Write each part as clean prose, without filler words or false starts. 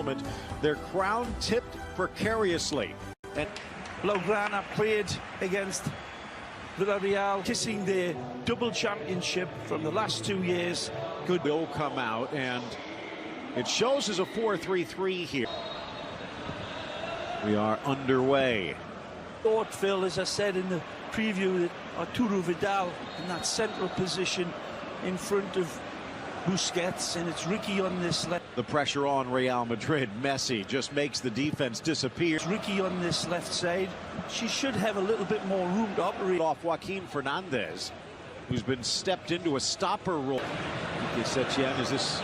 moment. Their crown tipped precariously. And Blaugrana played against Villarreal, kissing their double championship from the last 2 years. Good will come out, and it shows as a 4-3-3 here. We are underway. Thought, Phil, as I said in the preview, that Arturo Vidal in that central position in front of Busquets, and it's Ricky on this left. The pressure on Real Madrid. Messi just makes the defense disappear. It's Ricky on this left side. She should have a little bit more room to operate. Off Joaquin Fernandez, who's been stepped into a stopper role. Setien, is this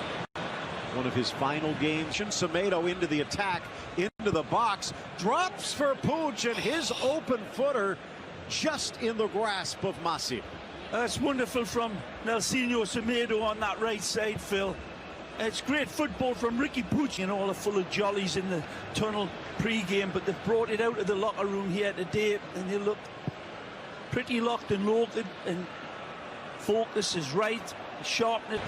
one of his final games? Semedo into the attack, into the box, drops for Puig, and his open footer just in the grasp of Masip. That's wonderful from Nelsinho Semedo on that right side, Phil. It's great football from Ricky Puig. You know, all full of jollies in the tunnel pre-game, but they've brought it out of the locker room here today, and they look pretty locked and loaded, and focus is right, sharpen it.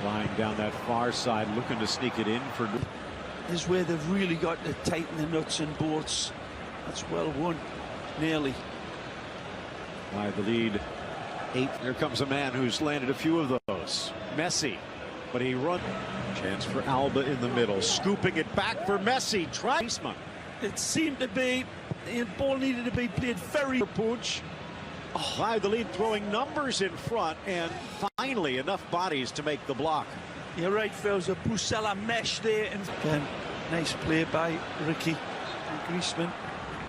Lying down that far side, looking to sneak it in for... Is where they've really got to tighten the nuts and bolts. That's well won, nearly. Valladolid 8. Here comes a man who's landed a few of those. Messi, but he runs. Chance for Alba in the middle, scooping it back for Messi. Tries. It seemed to be, the ball needed to be played very... Puig. Oh, Valladolid throwing numbers in front, and finally enough bodies to make the block. You're right, Phil. There's a Pusella mesh there. And again, nice play by Ricky and Griezmann.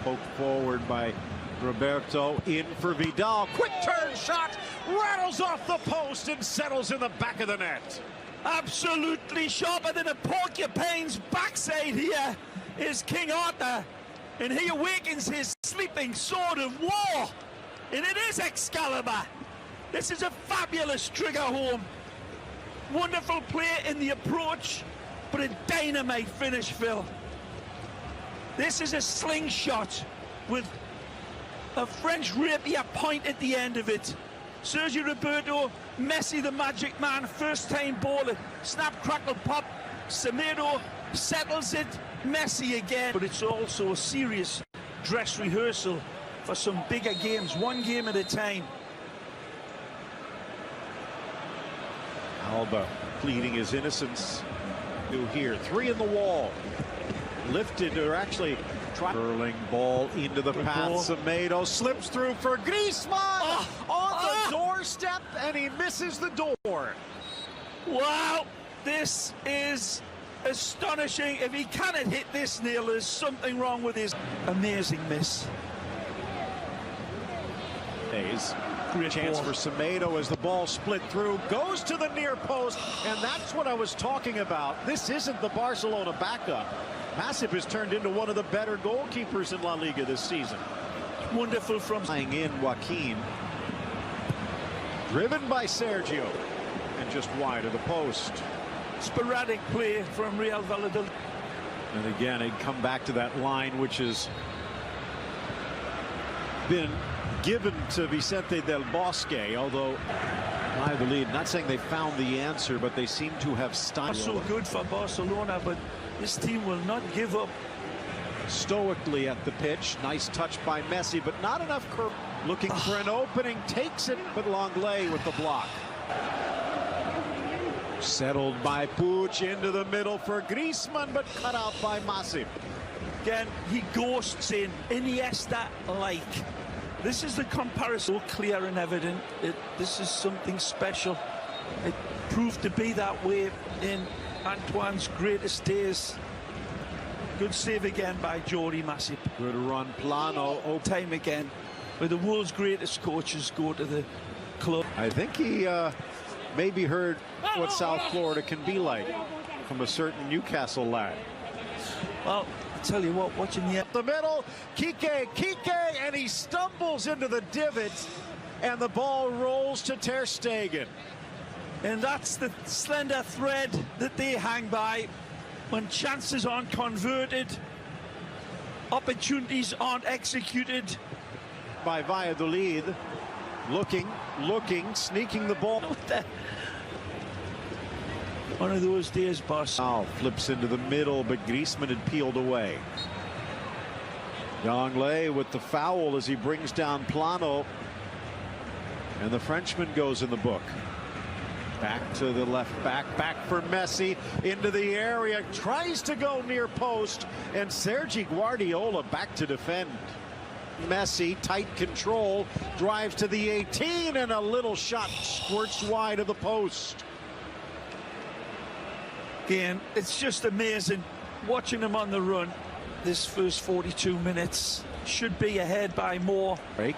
Poked forward by Roberto, in for Vidal. Quick turn shot, rattles off the post and settles in the back of the net. Absolutely sharper than a porcupine's backside here is King Arthur, and he awakens his sleeping sword of war, and it is Excalibur. This is a fabulous trigger home. Wonderful play in the approach, but a dynamite finish, Phil. This is a slingshot with a French rapier point at the end of it. Sergio Roberto, Messi the magic man, first time ball, snap, crackle, pop. Semedo settles it, Messi again. But it's also a serious dress rehearsal for some bigger games, one game at a time. Alba pleading his innocence. New here, 3 in the wall. Lifted, or actually curling ball into the path. Semedo slips through for Griezmann on the doorstep, and he misses the door. Wow, this is astonishing. If he cannot hit this, Neil, there's something wrong with his amazing miss. Great chance for Semedo as the ball split through, goes to the near post, and that's what I was talking about. This isn't the Barcelona backup. Masip has turned into one of the better goalkeepers in La Liga this season. Wonderful from flying in Joaquin. Driven by Sergio, and just wide of the post. Sporadic play from Real Valladolid. And again, he'd come back to that line, which has been given to Vicente del Bosque, although Valladolid, not saying they found the answer, but they seem to have stopped. So good for Barcelona, but this team will not give up. Stoically at the pitch, nice touch by Messi, but not enough curve. Looking for an opening, takes it, but Longley with the block. Settled by Puig into the middle for Griezmann, but cut out by Masip. Again, he ghosts in, Iniesta-like. This is the comparison, so clear and evident. This is something special. It proved to be that way in Antoine's greatest days. Good save again by Jordi Masip. Good run, Plano. Time again, where the world's greatest coaches go to the club. I think he maybe heard what South Florida can be like from a certain Newcastle lad. Well, tell you what, watching the middle, Kike, and he stumbles into the divot, and the ball rolls to Ter Stegen. And that's the slender thread that they hang by when chances aren't converted, opportunities aren't executed. By Valladolid, looking, sneaking the ball. One of those days, boss. Now flips into the middle, but Griezmann had peeled away. Jonglei with the foul as he brings down Plano. And the Frenchman goes in the book. Back to the left back for Messi into the area, tries to go near post, and Sergi Guardiola back to defend. Messi, tight control, drives to the 18, and a little shot squirts wide of the post. Again, it's just amazing watching him on the run. This first 42 minutes should be ahead by more. Break.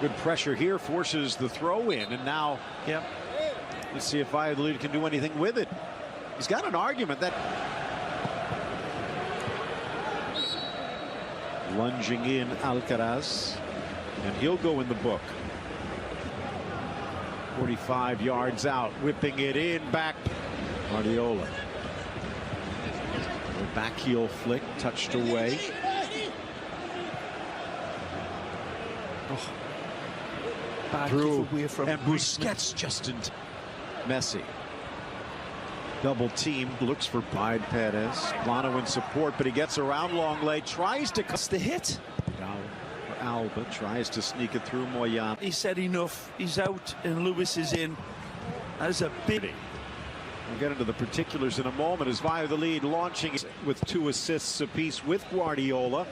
Good pressure here, forces the throw in, and now let's see if Valladolid can do anything with it. He's got an argument that lunging in Alcaraz, and he'll go in the book. 45 yards out, whipping it in, back Guardiola. The back heel flick, touched away. Oh. Back Through, away from and Busquets just in Messi. Double team, looks for Pied Perez. Plano in support, but he gets around Longley, tries to cut the hit. Alba tries to sneak it through Moyan. He said enough. He's out and Lewis is in. That's a big. We'll get into the particulars in a moment as Valladolid launching with 2 assists apiece with Guardiola.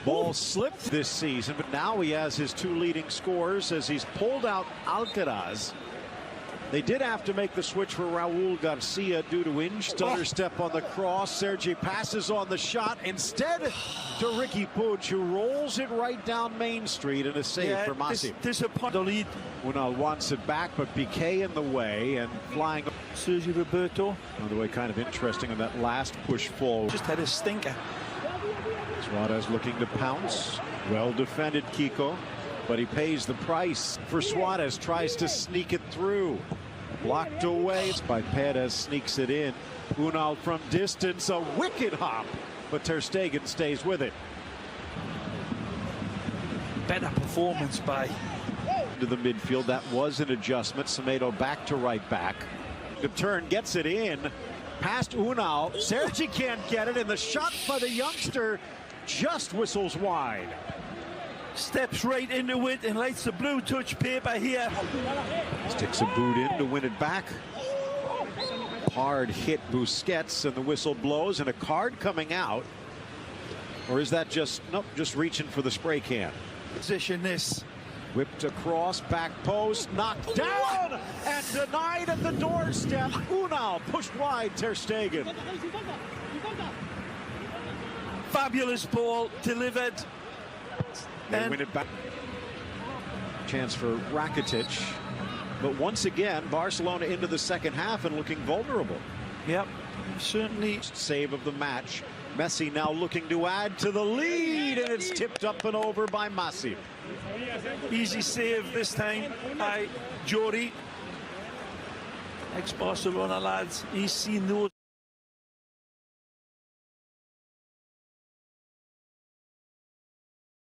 Ball slipped this season, but now he has his 2 leading scorers as he's pulled out Alcaraz. They did have to make the switch for Raul Garcia due to injury. Stutter step on the cross. Sergi passes on the shot instead to Ricky Puig, who rolls it right down Main Street, and a save for Masip. Valladolid. Unal wants it back, but Piqué in the way and flying. Sergio Roberto. On the way, kind of interesting on that last push forward. Just had a stinker. Suarez looking to pounce. Well defended, Kiko, but he pays the price. For Suarez, tries to sneak it through. Blocked away by Perez, sneaks it in. Unal from distance, a wicked hop, but Ter Stegen stays with it. Better performance by. To the midfield, that was an adjustment. Semedo back to right back. The turn gets it in. Past Unal. Sergi can't get it, and the shot by the youngster just whistles wide. Steps right into it and lights the blue touch paper here. Sticks a boot in to win it back. Hard hit Busquets, and the whistle blows, and a card coming out. Or is that just, nope, just reaching for the spray can. Position this. Whipped across, back post, knocked down, and denied at the doorstep. Unal pushed wide, Ter Stegen. Fabulous ball delivered. They win it back. Chance for Rakitic. But once again, Barcelona into the second half and looking vulnerable. Yep, certainly. Save of the match. Messi now looking to add to the lead, and it's tipped up and over by Masip. Easy save this time by Jordi. Ex-Barcelona lads. He's seen those.